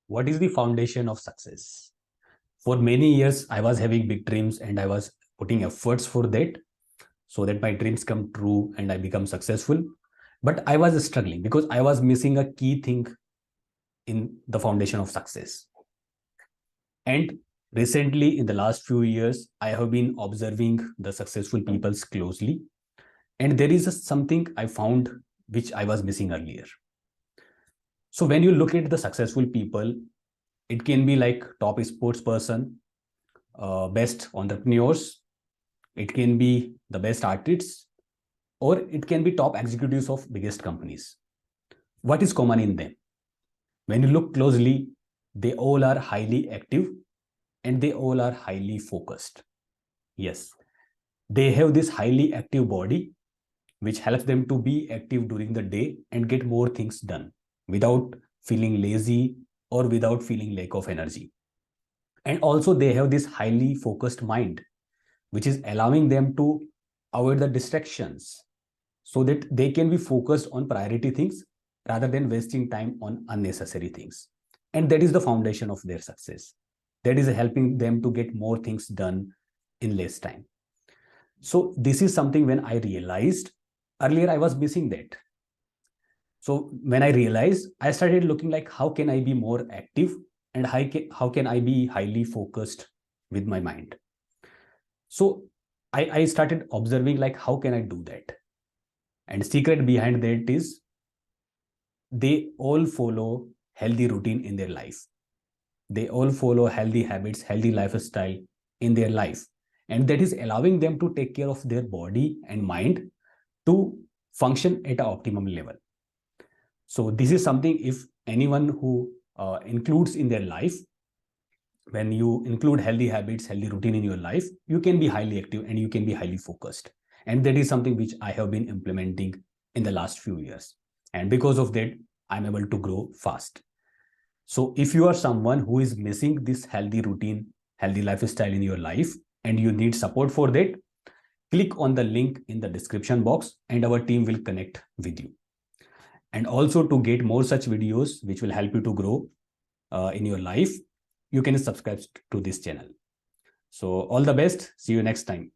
what is the foundation of success? For many years, I was having big dreams and I was putting efforts for that so that my dreams come true and I become successful. But I was struggling because I was missing a key thing in the foundation of success. And recently, in the last few years, I have been observing the successful people closely. And there is something I found which I was missing earlier. So when you look at the successful people, it can be like top sports person, best entrepreneurs, it can be the best artists, or it can be top executives of biggest companies. What is common in them? When you look closely, they all are highly active and they all are highly focused. Yes, they have this highly active body, which helps them to be active during the day and get more things done without feeling lazy or without feeling lack of energy. And also, they have this highly focused mind, which is allowing them to avoid the distractions so that they can be focused on priority things rather than wasting time on unnecessary things. And that is the foundation of their success. That is helping them to get more things done in less time. So this is something when I realized earlier I was missing that. So when I realized, I started looking like how can I be more active and how can I be highly focused with my mind. So I started observing like how can I do that. And secret behind that is they all follow healthy routine in their life. They all follow healthy habits, healthy lifestyle in their life. And that is allowing them to take care of their body and mind to function at an optimum level. So this is something if anyone who includes in their life, when you include healthy habits, healthy routine in your life, you can be highly active and you can be highly focused. And that is something which I have been implementing in the last few years. And because of that, I'm able to grow fast. So if you are someone who is missing this healthy routine, healthy lifestyle in your life, and you need support for that, click on the link in the description box and our team will connect with you. And also to get more such videos, which will help you to grow in your life, you can subscribe to this channel. So all the best. See you next time.